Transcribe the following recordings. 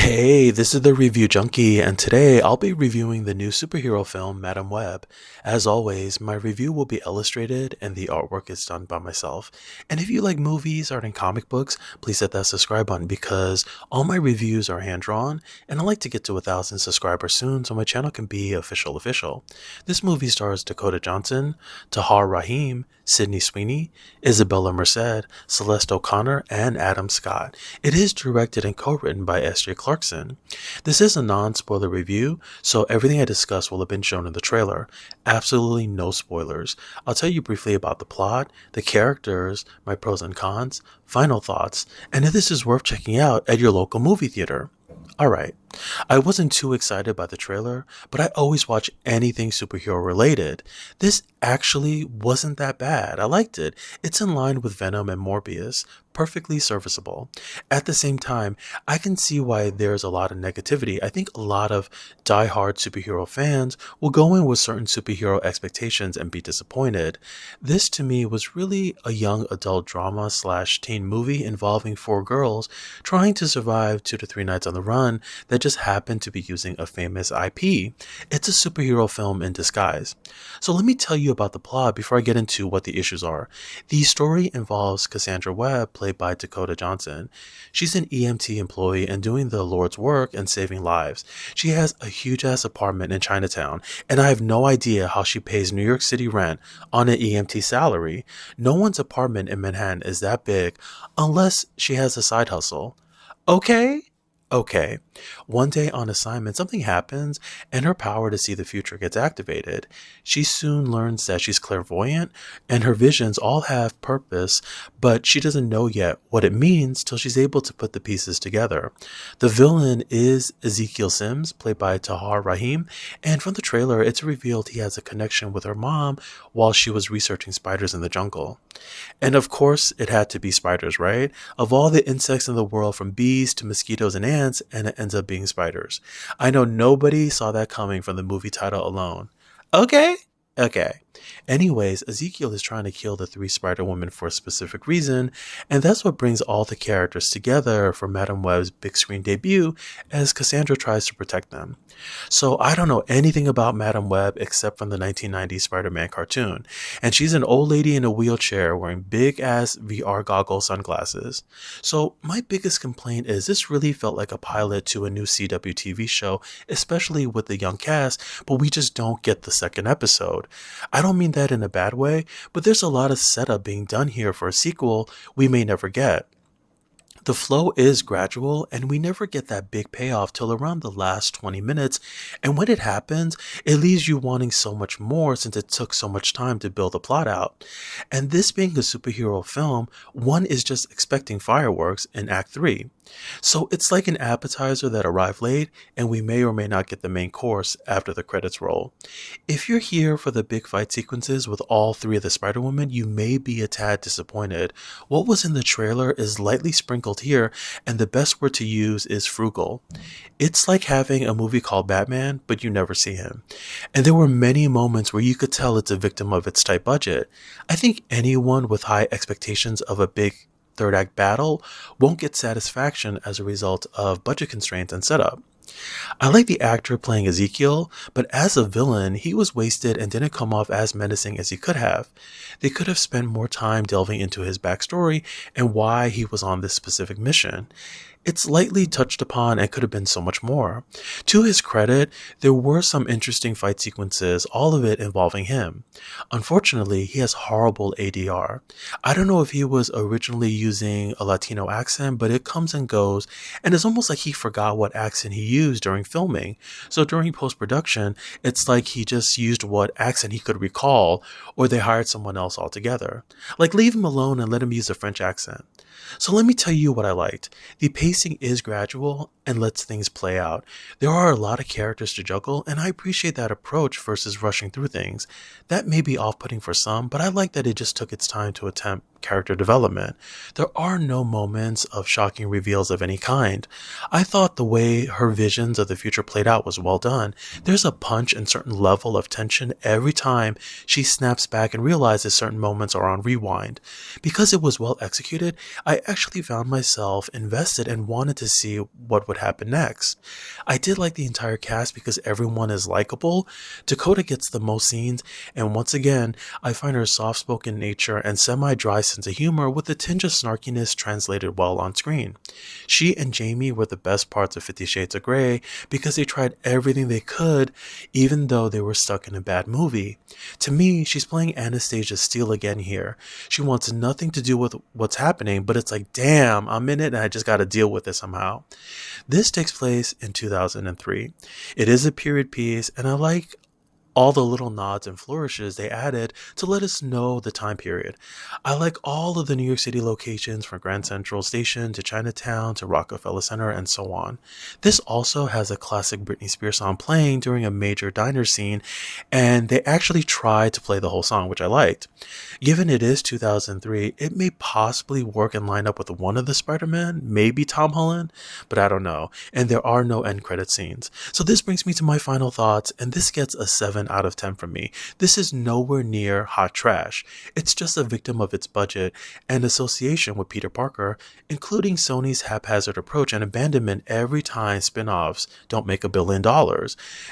Hey, this is the Review Junkie, and today I'll be reviewing the new superhero film, Madam Web. As always, my review will be illustrated and the artwork is done by myself. And if you like movies, art, and comic books, please hit that subscribe button because all my reviews are hand-drawn, and I'd like to get to 1,000 subscribers soon so my channel can be official. This movie stars Dakota Johnson, Tahar Rahim, Sydney Sweeney, Isabella Merced, Celeste O'Connor, and Adam Scott. It is directed and co-written by S.J. Clarkson. This is a non-spoiler review, so everything I discuss will have been shown in the trailer. Absolutely no spoilers. I'll tell you briefly about the plot, the characters, my pros and cons, final thoughts, and if this is worth checking out at your local movie theater. Alright, I wasn't too excited by the trailer, but I always watch anything superhero related. This actually wasn't that bad. I liked it. It's in line with Venom and Morbius, perfectly serviceable. At the same time, I can see why there's a lot of negativity. I think a lot of die-hard superhero fans will go in with certain superhero expectations and be disappointed. This to me was really a young adult drama / teen movie involving 4 girls trying to survive 2 to 3 nights on the run that just happen to be using a famous IP. It's a superhero film in disguise. So let me tell you about the plot before I get into what the issues are. The story involves Cassandra Webb, played by Dakota Johnson. She's an EMT employee and doing the Lord's work and saving lives. She has a huge-ass apartment in Chinatown, and I have no idea how she pays New York City rent on an EMT salary. No one's apartment in Manhattan is that big unless she has a side hustle. Okay. One day on assignment, something happens and her power to see the future gets activated. She soon learns that she's clairvoyant and her visions all have purpose, but she doesn't know yet what it means till she's able to put the pieces together. The villain is Ezekiel Sims, played by Tahar Rahim, and from the trailer, it's revealed he has a connection with her mom while she was researching spiders in the jungle. And of course, it had to be spiders, right? Of all the insects in the world, from bees to mosquitoes and ants, and it ends up being spiders. I know nobody saw that coming from the movie title alone. Okay. Anyways, Ezekiel is trying to kill the 3 Spider Women for a specific reason, and that's what brings all the characters together for Madam Web's big screen debut as Cassandra tries to protect them. So I don't know anything about Madam Web except from the 1990s Spider-Man cartoon, and she's an old lady in a wheelchair wearing big-ass VR goggle sunglasses. So my biggest complaint is this really felt like a pilot to a new CW TV show, especially with the young cast, but we just don't get the second episode. I don't mean that in a bad way, but there's a lot of setup being done here for a sequel we may never get. The flow is gradual and we never get that big payoff till around the last 20 minutes, and when it happens, it leaves you wanting so much more since it took so much time to build the plot out. And this being a superhero film, one is just expecting fireworks in Act 3. So it's like an appetizer that arrived late and we may or may not get the main course after the credits roll. If you're here for the big fight sequences with all 3 of the Spider-Women, you may be a tad disappointed. What was in the trailer is lightly sprinkled here, and the best word to use is frugal. It's like having a movie called Batman, but you never see him. And there were many moments where you could tell it's a victim of its tight budget. I think anyone with high expectations of a big third act battle won't get satisfaction as a result of budget constraints and setup. I like the actor playing Ezekiel, but as a villain, he was wasted and didn't come off as menacing as he could have. They could have spent more time delving into his backstory and why he was on this specific mission. It's lightly touched upon and could have been so much more. To his credit, there were some interesting fight sequences, all of it involving him. Unfortunately, he has horrible ADR. I don't know if he was originally using a Latino accent, but it comes and goes, and it's almost like he forgot what accent he used during filming. So during post-production, it's like he just used what accent he could recall, or they hired someone else altogether. Like, leave him alone and let him use a French accent. So let me tell you what I liked. The pacing is gradual and lets things play out. There are a lot of characters to juggle, and I appreciate that approach versus rushing through things. That may be off-putting for some, but I like that it just took its time to attempt character development. There are no moments of shocking reveals of any kind. I thought the way her visions of the future played out was well done. There's a punch and certain level of tension every time she snaps back and realizes certain moments are on rewind. Because it was well executed, I actually found myself invested and wanted to see what would would happen next. I did like the entire cast because everyone is likable. Dakota gets the most scenes, and once again, I find her soft-spoken nature and semi-dry sense of humor with a tinge of snarkiness translated well on screen. She and Jamie were the best parts of 50 Shades of Grey because they tried everything they could, even though they were stuck in a bad movie. To me, she's playing Anastasia Steele again here. She wants nothing to do with what's happening, but it's like, damn, I'm in it and I just gotta deal with it somehow. This takes place in 2003. It is a period piece, and I like all the little nods and flourishes they added to let us know the time period. I like all of the New York City locations from Grand Central Station to Chinatown to Rockefeller Center and so on. This also has a classic Britney Spears song playing during a major diner scene, and they actually tried to play the whole song, which I liked. Given it is 2003, it may possibly work and line up with one of the Spider-Man, maybe Tom Holland, but I don't know. And there are no end credit scenes. So this brings me to my final thoughts, and this gets a 7 out of 10 from me. This is nowhere near hot trash. It's just a victim of its budget and association with Peter Parker, including Sony's haphazard approach and abandonment every time spin-offs don't make $1 billion.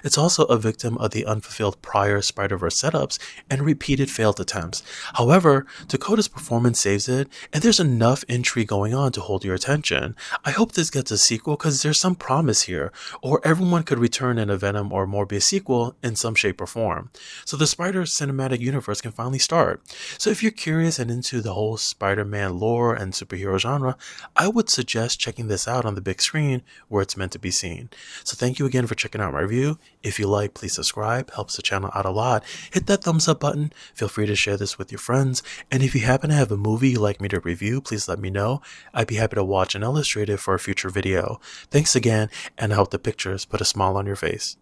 It's also a victim of the unfulfilled prior Spider-Verse setups and repeated failed attempts. However, Dakota's performance saves it, and there's enough intrigue going on to hold your attention. I hope this gets a sequel because there's some promise here, or everyone could return in a Venom or Morbius sequel in some shape or form. So the Spider cinematic universe can finally start. So if you're curious and into the whole Spider-Man lore and superhero genre, I would suggest checking this out on the big screen where it's meant to be seen. So thank you again for checking out my review. If you like, please subscribe, helps the channel out a lot. Hit that thumbs up button. Feel free to share this with your friends. And if you happen to have a movie you'd like me to review, please let me know. I'd be happy to watch and illustrate it for a future video. Thanks again, and I hope the pictures put a smile on your face.